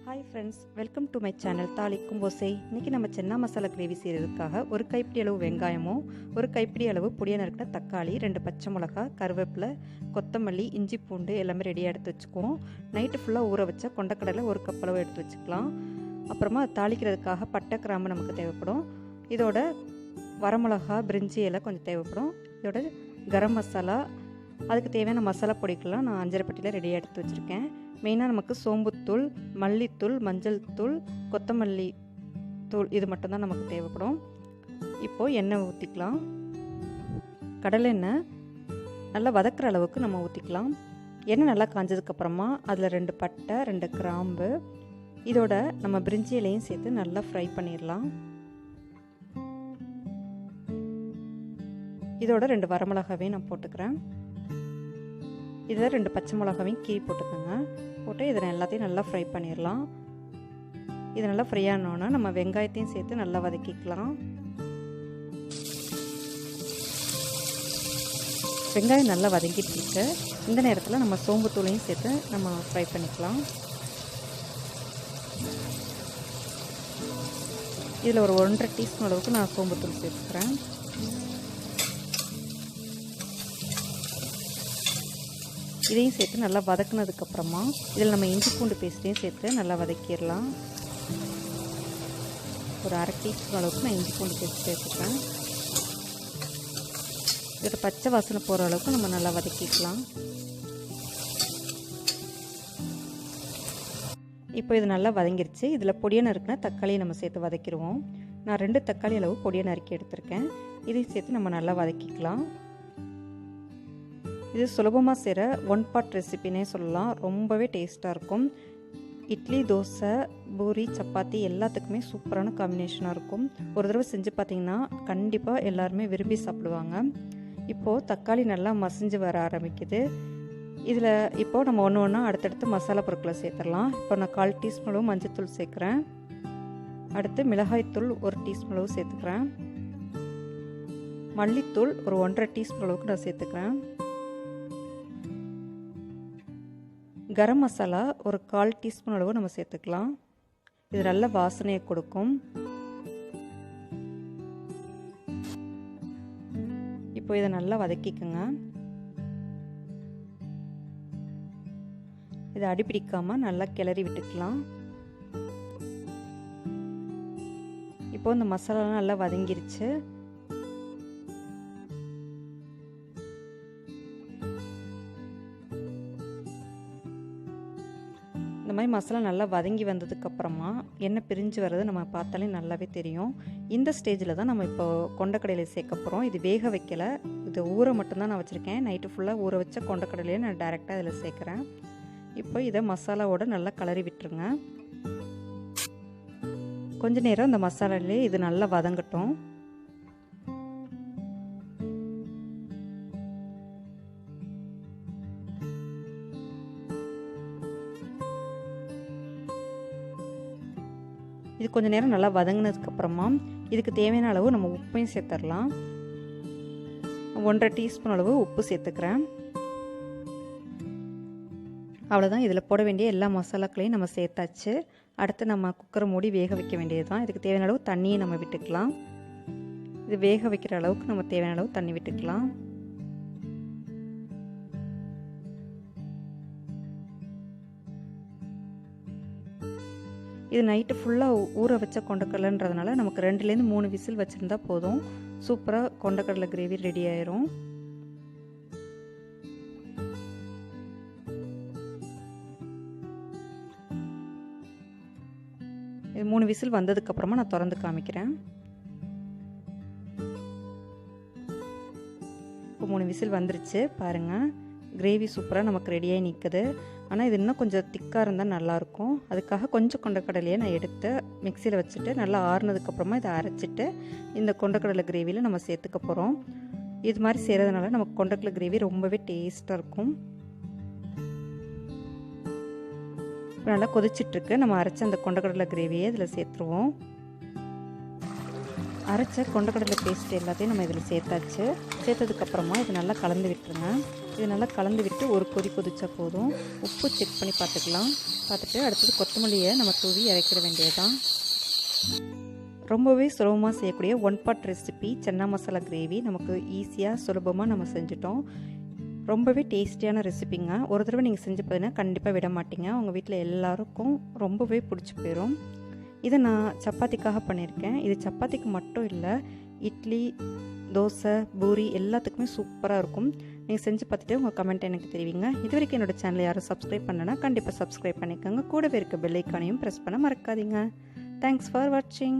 Hi friends, welcome to my channel தாளிக்கும் ஓசை. இன்றைக்கி நம்ம சென்னா மசாலா கிரேவி செய்கிறதுக்காக ஒரு கைப்பிடி அளவு வெங்காயமும், ஒரு கைப்பிடி அளவு பொடியாக நறுக்கின தக்காளி, 2 பச்சை மிளகா, கருவேப்பிலை, கொத்தமல்லி, இஞ்சி பூண்டு எல்லாமே ரெடியாக எடுத்து வச்சுக்குவோம். நைட்டு ஃபுல்லாக ஊற வச்ச கொண்டக்கடலை ஒரு கப் அளவு எடுத்து வச்சுக்கலாம். அப்புறமா தாளிக்கிறதுக்காக பட்டை கிராம்பு நமக்கு தேவைப்படும். இதோட வரமிளகா, பிரிஞ்சி இலை கொஞ்சம் தேவைப்படும். இதோட கரம் மசாலா, அதுக்கு தேவையான மசாலா பொடிக்கெல்லாம் நான் அஞ்சரைப்பட்டியில் ரெடியாக எடுத்து வச்சுருக்கேன். மெயினாக நமக்கு சோம்புத்தூள், மல்லித்தூள், மஞ்சள் தூள், கொத்தமல்லி தூள் இது மட்டும்தான் நமக்கு தேவைப்படும். இப்போது எண்ணெய் ஊற்றிக்கலாம். கடலை எண்ணெய் நல்லா வதக்கிற அளவுக்கு நம்ம ஊற்றிக்கலாம். எண்ணெய் நல்லா காஞ்சதுக்கப்புறமா அதில் 2 பட்டை, 2 கிராம்பு, இதோட நம்ம பிரிஞ்சி இலையும் சேர்த்து நல்லா ஃப்ரை பண்ணிடலாம். இதோட 2 வரமிளகாவையும் நான் போட்டுக்கிறேன். இதில் 2 பச்சை மிளகாவையும் கீறி போட்டுக்கோங்க. போட்டு இதை எல்லாத்தையும் நல்லா ஃப்ரை பண்ணிடலாம். இது நல்லா ஃப்ரை ஆனோன்னா நம்ம வெங்காயத்தையும் சேர்த்து நல்லா வதக்கிக்கலாம். வெங்காயம் நல்லா வதங்கிட்டு இருக்கு. இந்த நேரத்தில் நம்ம சோம்புத்தூளையும் சேர்த்து நம்ம ஃப்ரை பண்ணிக்கலாம். இதில் ஒரு 1.5 டீஸ்பூன் அளவுக்கு நான் சோம்புத்தூள் சேர்த்துக்கிறேன். இதையும் சேர்த்து நல்லா வதக்குனதுக்கப்புறமா இதில் நம்ம இஞ்சி பூண்டு பேஸ்ட்டையும் சேர்த்து நல்லா வதக்கிடலாம். ஒரு 1/2 டீஸ்பூன் அளவுக்கு நான் இஞ்சி பூண்டு பேஸ்ட் சேர்த்துக்கிறேன். இதோட பச்சை வாசனை போகிற அளவுக்கு நம்ம நல்லா வதக்கிக்கலாம். இப்போ இது நல்லா வதங்கிருச்சு. இதில் பொடியாக நறுக்கின தக்காளியை நம்ம சேர்த்து வதக்கிடுவோம். நான் 2 தக்காளி அளவு பொடியாக நறுக்கி எடுத்திருக்கேன். இதையும் சேர்த்து நம்ம நல்லா வதக்கிக்கலாம். இது சுலபமாக செய்கிற 1 பாட் ரெசிபினே சொல்லலாம். ரொம்பவே டேஸ்ட்டாக இருக்கும். இட்லி, தோசை, பூரி, சப்பாத்தி எல்லாத்துக்குமே சூப்பரான காம்பினேஷனாக இருக்கும். ஒரு தடவை செஞ்சு பார்த்திங்கன்னா கண்டிப்பாக எல்லாருமே விரும்பி சாப்பிடுவாங்க. இப்போது தக்காளி நல்லா மசிஞ்சு வர ஆரம்பிக்குது. இதில் இப்போது நம்ம ஒன்று ஒன்றா அடுத்தடுத்து மசாலா பொருட்களை சேர்த்துடலாம். இப்போ நான் 1/4 டீஸ்பூன் அளவு மஞ்சள்தூள் சேர்க்குறேன். அடுத்து மிளகாய்த்தூள் 1 டீஸ்பூன் அளவு சேர்த்துக்கிறேன். மல்லித்தூள் ஒரு 1.5 டீஸ்பூன் அளவுக்கு நான் சேர்த்துக்கிறேன். கரம் மசாலா ஒரு 1/4 டீஸ்பூன் அளவு நம்ம சேர்த்துக்கலாம். இது நல்ல வாசனையை கொடுக்கும். இப்போ இதை நல்லா வதக்கிக்கோங்க. இதை அடிப்பிடிக்காம நல்லா கிளறி விட்டுக்கலாம். இப்போ இந்த மசாலாலாம் நல்லா வதங்கிருச்சு. இந்த மாதிரி மசாலா நல்லா வதங்கி வந்ததுக்கப்புறமா எண்ணெய் பிரிஞ்சு வர்றது நம்ம பார்த்தாலே நல்லாவே தெரியும். இந்த ஸ்டேஜில் தான் நம்ம இப்போ கொண்டக்கடலையை சேர்க்க போகிறோம். இது வேக வைக்கலை, இது ஊற மட்டும்தான் நான் வச்சுருக்கேன். நைட்டு ஃபுல்லாக ஊற வச்ச கொண்டக்கடலையை நான் டைரெக்டாக இதில் சேர்க்குறேன். இப்போ இதை மசாலாவோட நல்லா கலரி விட்டுருங்க. கொஞ்ச நேரம் இந்த மசாலாலே இது நல்லா வதங்கட்டும். இது கொஞ்சம் நேரம் நல்லா வதங்கினதுக்கப்புறமா இதுக்கு தேவையான அளவு நம்ம உப்பையும் சேர்த்துடலாம். 1.5 டீஸ்பூன் அளவு உப்பு சேர்த்துக்கிறேன். அவ்வளோதான். இதில் போட வேண்டிய எல்லா மசாலாக்களையும் நம்ம சேர்த்தாச்சு. அடுத்து நம்ம குக்கரை மூடி வேக வைக்க வேண்டியது தான். இதுக்கு தேவையான அளவு தண்ணியை நம்ம விட்டுக்கலாம். இது வேக வைக்கிற அளவுக்கு நம்ம தேவையான அளவு தண்ணி விட்டுக்கலாம். இது நைட்டு ஃபுல்லாக ஊற வச்ச கொண்டக்கடலைன்றதுனால நமக்கு 2லேருந்து 3 விசில் வச்சுருந்தா போதும். சூப்பராக கொண்டக்கடலை கிரேவி ரெடி ஆயிரும். இது 3 விசில் வந்ததுக்கப்புறமா நான் திறந்து காமிக்கிறேன். இப்போ 3 விசில் வந்துருச்சு பாருங்கள். கிரேவி சூப்பராக நமக்கு ரெடியாகி நிற்குது. ஆனால் இது இன்னும் கொஞ்சம் திக்காக இருந்தால் நல்லாயிருக்கும். அதுக்காக கொஞ்சம் கொண்டக்கடலையை நான் எடுத்து மிக்சியில் வச்சுட்டு நல்லா ஆறுனதுக்கப்புறமா இதை அரைச்சிட்டு இந்த கொண்டக்கடலை கிரேவியில் நம்ம சேர்த்துக்க போகிறோம். இது மாதிரி செய்கிறதுனால நமக்கு கொண்டக்கடலை கிரேவி ரொம்பவே டேஸ்ட்டாக இருக்கும். இப்போ நல்லா கொதிச்சிட்ருக்கு. நம்ம அரைச்ச அந்த கொண்டக்கடலை கிரேவியை இதில் சேர்த்துருவோம். அரைச்ச கொண்டக்கடலை பேஸ்ட் எல்லாத்தையும் நம்ம இதில் சேர்த்தாச்சு. சேர்த்ததுக்கப்புறமா இது நல்லா கலந்து விட்டுருங்க. இது நல்லா கலந்து விட்டு ஒரு கொதி கொதிச்சா போதும். உப்பு செக் பண்ணி பார்த்துக்கலாம். பார்த்துட்டு அடுத்தது கொத்தமல்லியை நம்ம தூவி இறக்கிட வேண்டியதுதான். ரொம்பவே சுலபமாக செய்யக்கூடிய one pot recipe chana masala gravy நமக்கு ஈஸியாக சுலபமாக நம்ம செஞ்சுட்டோம். ரொம்பவே டேஸ்டியான ரெசிபிங்க. ஒரு தடவை நீங்கள் செஞ்சு பார்த்தீங்கன்னா கண்டிப்பாக விட மாட்டீங்க. உங்கள் வீட்டில் எல்லாருக்கும் ரொம்பவே பிடிச்சி போயிடும். இதை நான் சப்பாத்திக்காக பண்ணியிருக்கேன். இது சப்பாத்திக்கு மட்டும் இல்லை, இட்லி, தோசை, பூரி எல்லாத்துக்குமே சூப்பராக இருக்கும். நீங்கள் செஞ்சு பார்த்துட்டு உங்கள் கமெண்ட் எனக்கு தெரிவிங்க. இது வரைக்கும் என்னோடய சேனலை யாரும் சப்ஸ்கிரைப் பண்ணலைன்னா கண்டிப்பாக சப்ஸ்கிரைப் பண்ணிக்கோங்க. கூடவே இருக்க பெல் ஐக்கானையும் ப்ரெஸ் பண்ண மறக்காதீங்க. தேங்க்ஸ் ஃபார் வாட்சிங்.